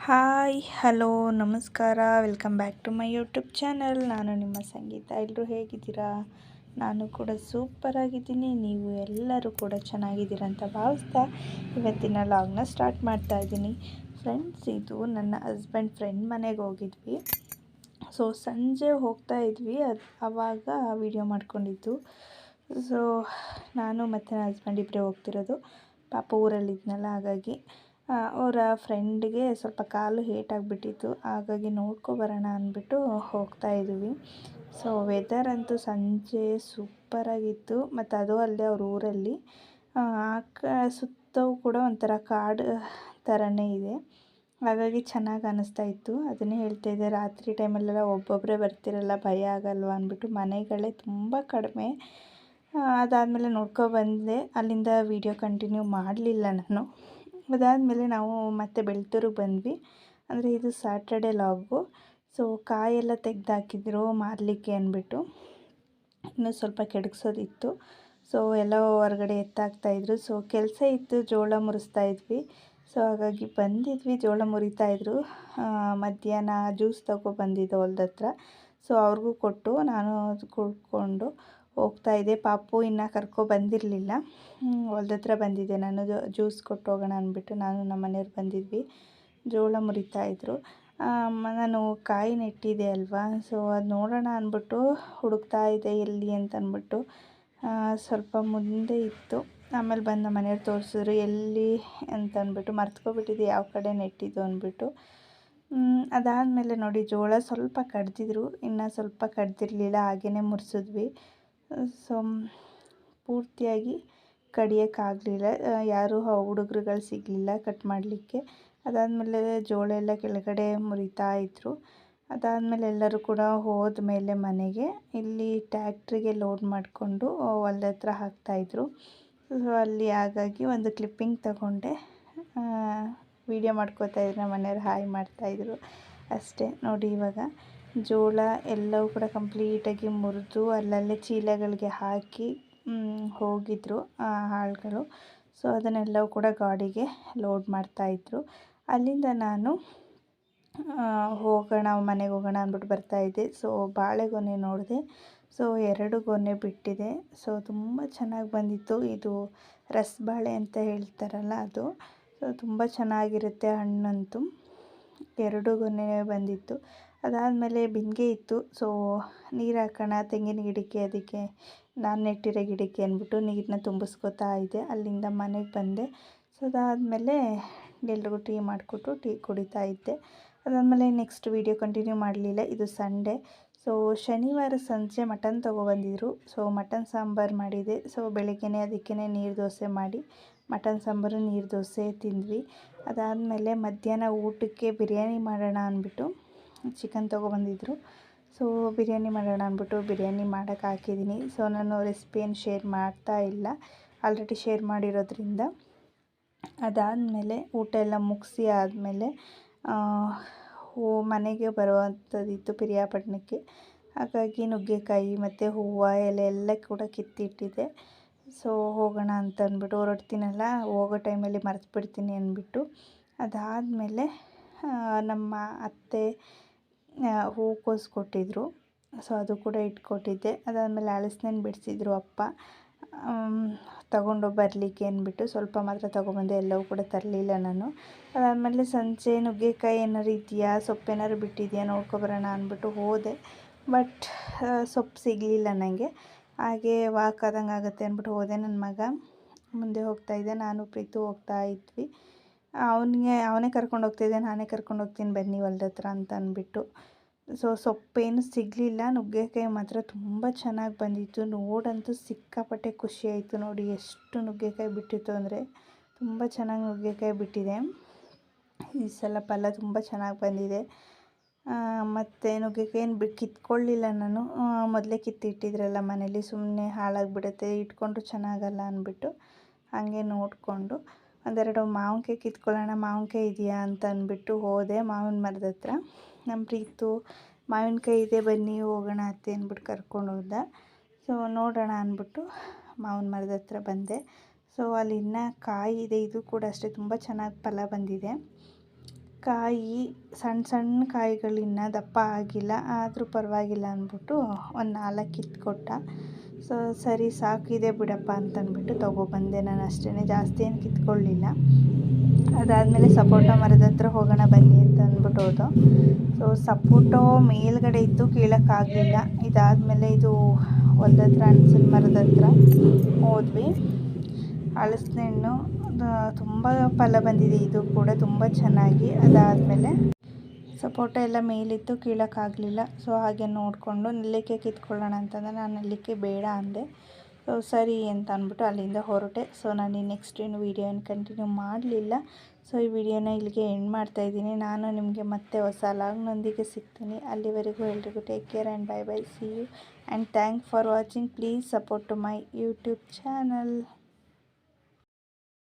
Hi hello ನಮಸ್ಕಾರ welcome back to my YouTube channel. ನಾನು ನಿಮ್ಮ ಸಂಗೀತ. ಎಲ್ಲರೂ ಹೇಗಿದ್ದೀರಾ? ನಾನು ಕೂಡ ಸೂಪರಾಗಿದ್ದೀನಿ. ನೀವು ಎಲ್ಲರೂ ಕೂಡ ಚೆನ್ನಾಗಿದ್ದೀರಾ ಅಂತ ಭಾವಿಸ್ತಾ ಇವತ್ತಿನ ಲಾಗ್ನ ಸ್ಟಾರ್ಟ್ ಮಾಡ್ತಾ ಇದ್ದೀನಿ. ಫ್ರೆಂಡ್ಸ್, ಇದು ನನ್ನ ಹಸ್ಬೆಂಡ್ ಫ್ರೆಂಡ್ ಮನೆಗೆ ಹೋಗಿದ್ವಿ. ಸೊ ಸಂಜೆ ಹೋಗ್ತಾ ಇದ್ವಿ, ಆವಾಗ ವಿಡಿಯೋ ಮಾಡ್ಕೊಂಡಿದ್ದು. ಸೊ ನಾನು ಮತ್ತು ನನ್ನ ಹಸ್ಬೆಂಡ್ ಇಬ್ಬರೇ ಹೋಗ್ತಿರೋದು. ಪಾಪ ಊರಲ್ಲಿದ್ನಲ್ಲ, ಹಾಗಾಗಿ ಅವರ ಫ್ರೆಂಡ್ಗೆ ಸ್ವಲ್ಪ ಕಾಲು ಏಟಾಗಿಬಿಟ್ಟಿತ್ತು. ಹಾಗಾಗಿ ನೋಡ್ಕೊಬರೋಣ ಅಂದ್ಬಿಟ್ಟು ಹೋಗ್ತಾ ಇದ್ದೀವಿ. ಸೊ ವೆದರ್ ಅಂತೂ ಸಂಜೆ ಸೂಪರಾಗಿತ್ತು. ಮತ್ತು ಅದು ಅಲ್ಲದೆ ಅವ್ರ ಊರಲ್ಲಿ ಸುತ್ತವೂ ಕೂಡ ಒಂಥರ ಕಾಡು ಥರನೇ ಇದೆ. ಹಾಗಾಗಿ ಚೆನ್ನಾಗಿ ಅನ್ನಿಸ್ತಾ ಇತ್ತು. ಅದನ್ನೇ ಹೇಳ್ತಾ ಇದ್ದೆ, ರಾತ್ರಿ ಟೈಮಲ್ಲೆಲ್ಲ ಒಬ್ಬೊಬ್ಬರೇ ಬರ್ತಿರಲ್ಲ, ಭಯ ಆಗಲ್ವ ಅಂದ್ಬಿಟ್ಟು. ಮನೆಗಳೇ ತುಂಬ ಕಡಿಮೆ. ಅದಾದಮೇಲೆ ನೋಡ್ಕೊಬಂದೆ. ಅಲ್ಲಿಂದ ವಿಡಿಯೋ ಕಂಟಿನ್ಯೂ ಮಾಡಲಿಲ್ಲ ನಾನು. ಅದಾದಮೇಲೆ ನಾವು ಮತ್ತೆ ಬೆಳ್ತೂರಿಗೆ ಬಂದ್ವಿ. ಅಂದರೆ ಇದು ಸ್ಯಾಟರ್ಡೆ ಲಾಗು. ಸೊ ಕಾಯೆಲ್ಲ ತೆಗೆದಾಕಿದ್ರು ಮಾರಲಿಕ್ಕೆ ಅಂದ್ಬಿಟ್ಟು. ಇನ್ನೂ ಸ್ವಲ್ಪ ಕೆಡಗಿಸೋದಿತ್ತು. ಸೊ ಎಲ್ಲ ಹೊರಗಡೆ ಎತ್ತಾಕ್ತಾಯಿದ್ರು. ಸೊ ಕೆಲಸ ಇತ್ತು, ಜೋಳ ಮುರಿಸ್ತಾ ಇದ್ವಿ. ಸೊ ಹಾಗಾಗಿ ಬಂದಿದ್ವಿ, ಜೋಳ ಮುರಿತಾಯಿದ್ರು. ಮಧ್ಯಾಹ್ನ ಜ್ಯೂಸ್ ತಗೊಬಂದಿದ್ದೆ ಹೊಲ್ದ ಹತ್ರ. ಸೊ ಅವ್ರಿಗೂ ಕೊಟ್ಟು ನಾನು ಕುಡ್ಕೊಂಡು ಹೋಗ್ತಾಯಿದ್ದೆ. ಪಾಪು ಇನ್ನೂ ಕರ್ಕೊಬಂದಿರಲಿಲ್ಲ. ಹೊಲ್ದ ಹತ್ರ ಬಂದಿದ್ದೆ ನಾನು, ಜ್ಯೂಸ್ ಕೊಟ್ಟು ಹೋಗೋಣ ಅಂದ್ಬಿಟ್ಟು ನಾನು ನಮ್ಮ ಮನೆಯವ್ರು ಬಂದಿದ್ವಿ. ಜೋಳ ಮುರಿತಾಯಿದ್ರು. ನಾನು ಕಾಯಿ ನೆಟ್ಟಿದೆ ಅಲ್ವಾ, ಸೊ ಅದು ನೋಡೋಣ ಅಂದ್ಬಿಟ್ಟು ಹುಡುಕ್ತಾ ಇದ್ದೆ ಎಲ್ಲಿ ಅಂತ ಅಂದ್ಬಿಟ್ಟು. ಸ್ವಲ್ಪ ಮುಂದೆ ಇತ್ತು. ಆಮೇಲೆ ಬಂದು ನಮ್ಮ ಮನೆಯವ್ರು ತೋರಿಸಿದ್ರು ಎಲ್ಲಿ ಅಂತ ಅಂದ್ಬಿಟ್ಟು. ಮರ್ತ್ಕೊಬಿಟ್ಟಿದ್ದೆ ಯಾವ ಕಡೆ ನೆಟ್ಟಿದ್ದು ಅಂದ್ಬಿಟ್ಟು. ಅದಾದಮೇಲೆ ನೋಡಿ, ಜೋಳ ಸ್ವಲ್ಪ ಕಡ್ದಿದ್ರು, ಇನ್ನು ಸ್ವಲ್ಪ ಕಡ್ದಿರಲಿಲ್ಲ, ಹಾಗೇ ಮುರಿಸಿದ್ವಿ. ಸೊ ಪೂರ್ತಿಯಾಗಿ ಕಡಿಯೋಕ್ಕಾಗಲಿಲ್ಲ, ಯಾರೂ ಹುಡುಗರುಗಳು ಸಿಗಲಿಲ್ಲ ಕಟ್ ಮಾಡಲಿಕ್ಕೆ. ಅದಾದಮೇಲೆ ಜೋಳ ಎಲ್ಲ ಕೆಳಗಡೆ ಮುರಿತಾ ಇದ್ದರು. ಅದಾದಮೇಲೆ ಎಲ್ಲರೂ ಕೂಡ ಹೋದ್ಮೇಲೆ ಮನೆಗೆ ಇಲ್ಲಿ ಟ್ಯಾಕ್ಟ್ರಿಗೆ ಲೋಡ್ ಮಾಡಿಕೊಂಡು ಹೊಲ್ದ ಹತ್ರ ಹಾಕ್ತಾಯಿದ್ರು. ಸೊ ಅಲ್ಲಿ ಹಾಗಾಗಿ ಒಂದು ಕ್ಲಿಪ್ಪಿಂಗ್ ತಗೊಂಡೆ, ವಿಡಿಯೋ ಮಾಡ್ಕೋತಾ ಇದ್ರು. ನಮ್ಮ ಮನೆಯವ್ರು ಹಾಯ್ ಮಾಡ್ತಾಯಿದ್ರು ಅಷ್ಟೇ. ನೋಡಿ, ಇವಾಗ ಜೋಳ ಎಲ್ಲವೂ ಕೂಡ ಕಂಪ್ಲೀಟಾಗಿ ಮುರಿದು ಅಲ್ಲಲ್ಲೇ ಚೀಲಗಳಿಗೆ ಹಾಕಿ ಹೋಗಿದ್ರು ಆಳುಗಳು. ಸೊ ಅದನ್ನೆಲ್ಲವೂ ಕೂಡ ಗಾಡಿಗೆ ಲೋಡ್ ಮಾಡ್ತಾಯಿದ್ರು. ಅಲ್ಲಿಂದ ನಾನು ಮನೆಗೆ ಹೋಗೋಣ ಅಂದ್ಬಿಟ್ಟು ಬರ್ತಾಯಿದ್ದೆ. ಸೊ ಬಾಳೆಗೊನೆ ನೋಡಿದೆ. ಸೊ 2 ಗೊನೆ ಬಿಟ್ಟಿದೆ. ಸೊ ತುಂಬ ಚೆನ್ನಾಗಿ ಬಂದಿತ್ತು. ಇದು ರಸಬಾಳೆ ಅಂತ ಹೇಳ್ತಾರಲ್ಲ ಅದು. ಸೊ ತುಂಬ ಚೆನ್ನಾಗಿರುತ್ತೆ ಹಣ್ಣಂತೂ. 2 ಗೊನೆ ಬಂದಿತ್ತು. ಅದಾದಮೇಲೆ ಬಿಂದಿಗೆ ಇತ್ತು. ಸೊ ನೀರು ಹಾಕೋಣ ತೆಂಗಿನ ಗಿಡಕ್ಕೆ, ಅದಕ್ಕೆ ನಾನು ನೆಟ್ಟಿರೋ ಗಿಡಕ್ಕೆ ಅಂದ್ಬಿಟ್ಟು ನೀರನ್ನ ತುಂಬಿಸ್ಕೊತಾ ಇದ್ದೆ. ಅಲ್ಲಿಂದ ಮನೆಗೆ ಬಂದೆ. ಸೊ ಅದಾದಮೇಲೆ ಎಲ್ರಿಗೂ ಟೀ ಮಾಡಿಕೊಟ್ಟು ಟೀ ಕುಡಿತಾ ಇದ್ದೆ. ಅದಾದಮೇಲೆ ನೆಕ್ಸ್ಟ್ ವೀಡಿಯೋ ಕಂಟಿನ್ಯೂ ಮಾಡಲಿಲ್ಲ. ಇದು ಸಂಡೇ. ಸೊ ಶನಿವಾರ ಸಂಜೆ ಮಟನ್ ತೊಗೊಬಂದಿದ್ರು. ಸೊ ಮಟನ್ ಸಾಂಬಾರು ಮಾಡಿದೆ. ಸೊ ಬೆಳಗ್ಗೆನೇ ಅದಕ್ಕೇ ನೀರು ದೋಸೆ ಮಾಡಿ ಮಟನ್ ಸಾಂಬಾರು ನೀರು ದೋಸೆ ತಿಂದ್ವಿ. ಅದಾದಮೇಲೆ ಮಧ್ಯಾಹ್ನ ಊಟಕ್ಕೆ ಬಿರಿಯಾನಿ ಮಾಡೋಣ ಅಂದ್ಬಿಟ್ಟು ಚಿಕನ್ ತೊಗೊಬಂದಿದ್ರು. ಸೊ ಬಿರಿಯಾನಿ ಮಾಡೋಣ ಅಂದ್ಬಿಟ್ಟು ಬಿರಿಯಾನಿ ಮಾಡೋಕ್ಕೆ ಹಾಕಿದ್ದೀನಿ. ಸೊ ನಾನು ರೆಸಿಪಿ ಏನು ಶೇರ್ ಮಾಡ್ತಾ ಇಲ್ಲ, ಆಲ್ರೆಡಿ ಶೇರ್ ಮಾಡಿರೋದ್ರಿಂದ. ಅದಾದಮೇಲೆ ಊಟ ಎಲ್ಲ ಮುಗಿಸಿ ಆದಮೇಲೆ ಮನೆಗೆ ಬರುವಂಥದ್ದಿತ್ತು ಪಿರಿಯಾಪಟ್ಟಣಕ್ಕೆ. ಹಾಗಾಗಿ ನುಗ್ಗೆಕಾಯಿ ಮತ್ತು ಹೂವು ಎಲೆ ಎಲ್ಲ ಕೂಡ ಕಿತ್ತಿಟ್ಟಿದ್ದೆ. ಸೊ ಹೋಗೋಣ ಅಂತ ಅಂದ್ಬಿಟ್ಟು ಹೊರಡ್ತೀನಲ್ಲ, ಹೋಗೋ ಟೈಮಲ್ಲಿ ಮರೆತುಬಿಡ್ತೀನಿ ಅಂದ್ಬಿಟ್ಟು. ಅದಾದಮೇಲೆ ನಮ್ಮ ಅತ್ತೆ ಹೂಕೋಸು ಕೊಟ್ಟಿದ್ದರು. ಸೊ ಅದು ಕೂಡ ಇಟ್ಕೊಟ್ಟಿದ್ದೆ. ಅದಾದಮೇಲೆ ಹಲಸಿನಣ್ಣು ಬಿಡಿಸಿದ್ರು ಅಪ್ಪ, ತಗೊಂಡು ಬರಲಿಕ್ಕೆ ಅಂದ್ಬಿಟ್ಟು. ಸ್ವಲ್ಪ ಮಾತ್ರ ತೊಗೊಬಂದೆ, ಎಲ್ಲವೂ ಕೂಡ ತರಲಿಲ್ಲ ನಾನು. ಅದಾದಮೇಲೆ ಸಂಜೆ ನುಗ್ಗೆಕಾಯಿ ಏನಾರು ಇದೆಯಾ, ಸೊಪ್ಪು ಏನಾರು ಬಿಟ್ಟಿದೆಯಾ ನೋಡ್ಕೊಬರೋಣ ಅಂದ್ಬಿಟ್ಟು ಹೋದೆ. ಬಟ್ ಸೊಪ್ಪು ಸಿಗಲಿಲ್ಲ ನನಗೆ. ಹಾಗೆ ವಾಕ್ ಆದಂಗೆ ಆಗುತ್ತೆ ಅಂದ್ಬಿಟ್ಟು ಹೋದೆ. ನನ್ನ ಮಗ ಮುಂದೆ ಹೋಗ್ತಾಯಿದ್ದೆ, ನಾನು ಪ್ರೀತು ಹೋಗ್ತಾ ಇದ್ವಿ. ಅವನೇ ಕರ್ಕೊಂಡು ಹೋಗ್ತಾಯಿದ್ದೆ, ನಾನೇ ಕರ್ಕೊಂಡು ಹೋಗ್ತೀನಿ ಬನ್ನಿ ಹೊಲ್ದ ಹತ್ರ ಅಂತ ಅಂದ್ಬಿಟ್ಟು. ಸೊ ಸೊಪ್ಪೇನು ಸಿಗಲಿಲ್ಲ. ನುಗ್ಗೆಕಾಯಿ ಮಾತ್ರ ತುಂಬ ಚೆನ್ನಾಗಿ ಬಂದಿತ್ತು. ನೋಡಂತೂ ಸಿಕ್ಕಾಪಟ್ಟೆ ಖುಷಿ ಆಯಿತು. ನೋಡಿ ಎಷ್ಟು ನುಗ್ಗೆಕಾಯಿ ಬಿಟ್ಟಿತ್ತು ಅಂದರೆ ತುಂಬ ಚೆನ್ನಾಗಿ ನುಗ್ಗೆಕಾಯಿ ಬಿಟ್ಟಿದೆ. ಈ ಸಲ ಫಲ ತುಂಬ ಚೆನ್ನಾಗಿ ಬಂದಿದೆ. ಮತ್ತು ನುಗ್ಗೆಕಾಯಿನ ಕಿತ್ಕೊಳ್ಳಿಲ್ಲ ನಾನು, ಮೊದಲೇ ಕಿತ್ತಿಟ್ಟಿದ್ರಲ್ಲ ಮನೇಲಿ, ಸುಮ್ಮನೆ ಹಾಳಾಗಿಬಿಡುತ್ತೆ, ಇಟ್ಕೊಂಡ್ರು ಚೆನ್ನಾಗಲ್ಲ ಅಂದ್ಬಿಟ್ಟು ಹಾಗೆ ನೋಡಿಕೊಂಡು ಒಂದೆರಡು ಮಾವಿನಕಾಯಿ ಕಿತ್ಕೊಳ್ಳೋಣ, ಮಾವಿನಕಾಯಿ ಇದೆಯಾ ಅಂತ ಅಂದ್ಬಿಟ್ಟು ಹೋದೆ ಮಾವಿನ ಮರದ ಹತ್ರ. ನಮ್ಮ ಪ್ರೀತು ಮಾವಿನಕಾಯಿ ಇದೆ ಬನ್ನಿ ಹೋಗೋಣ ಅತ್ತೆ ಅಂದ್ಬಿಟ್ಟು ಕರ್ಕೊಂಡು ಹೋದ. ಸೊ ನೋಡೋಣ ಅಂದ್ಬಿಟ್ಟು ಮಾವಿನ ಮರದ ಹತ್ರ ಬಂದೆ. ಸೊ ಅಲ್ಲಿ ಇನ್ನೂ ಕಾಯಿ ಇದೆ, ಇದು ಕೂಡ ಅಷ್ಟೇ ತುಂಬ ಚೆನ್ನಾಗಿ ಫಲ ಬಂದಿದೆ. ಕಾಯಿ ಸಣ್ಣ ಸಣ್ಣ ಕಾಯಿಗಳಿನ್ನ ದಪ್ಪ ಆಗಿಲ್ಲ, ಆದರೂ ಪರವಾಗಿಲ್ಲ ಅಂದ್ಬಿಟ್ಟು ಒಂದು 4 ಕಿತ್ಕೊಟ್ಟ. ಸೊ ಸರಿ ಸಾಕಿದೆ ಬಿಡಪ್ಪ ಅಂತಂದ್ಬಿಟ್ಟು ತೊಗೊಬಂದೆ ನಾನು ಅಷ್ಟೇ, ಜಾಸ್ತಿ ಏನು ಕಿತ್ಕೊಳ್ಳಿಲ್ಲ. ಅದಾದಮೇಲೆ ಸಪೋಟ ಮರದ ಹತ್ರ ಹೋಗೋಣ ಬನ್ನಿ ಅಂತ ಅಂದ್ಬಿಟ್ಟು ಹೋದೋ. ಸೊ ಸಪೋಟೋ ಮೇಲ್ಗಡೆ ಇತ್ತು, ಕೀಳೋಕ್ಕಾಗಲಿಲ್ಲ. ಇದಾದಮೇಲೆ ಇದು ಹೊಲ್ದ ಹತ್ರ ಹಣ್ಸಿನ ಮರದ ಹತ್ರ ಹೋದ್ವಿ. ಹಲಸಿನ ಹಣ್ಣು ತುಂಬ ಫಲ ಬಂದಿದೆ, ಇದು ಕೂಡ ತುಂಬ ಚೆನ್ನಾಗಿ. ಅದಾದಮೇಲೆ ಸಪೋಟ ಎಲ್ಲ ಮೇಲಿತ್ತು, ಕೀಳೋಕ್ಕಾಗಲಿಲ್ಲ. ಸೊ ಹಾಗೆ ನೋಡಿಕೊಂಡು ನೆಲ್ಲಿಕಾಯಿ ಕಿತ್ಕೊಳ್ಳೋಣ ಅಂತಂದರೆ ನಾನು ನೆಲ್ಲಿಕಾಯಿ ಬೇಡ ಅಂದೆ. ಸೊ ಸರಿ ಅಂತ ಅಂದ್ಬಿಟ್ಟು ಅಲ್ಲಿಂದ ಹೊರಟೆ. ಸೊ ನಾನು ನೆಕ್ಸ್ಟ್ ಏನು ವೀಡಿಯೋನ ಕಂಟಿನ್ಯೂ ಮಾಡಲಿಲ್ಲ. ಸೊ ಈ ವಿಡಿಯೋನ ಇಲ್ಲಿಗೆ ಎಂಡ್ ಮಾಡ್ತಾಯಿದ್ದೀನಿ. ನಾನು ನಿಮಗೆ ಮತ್ತೆ ಹೊಸ ಲಾಗ್ನೊಂದಿಗೆ ಸಿಗ್ತೀನಿ. ಅಲ್ಲಿವರೆಗೂ ಎಲ್ರಿಗೂ take care and bye bye, see you and thank for watching. Please support to my YouTube channel.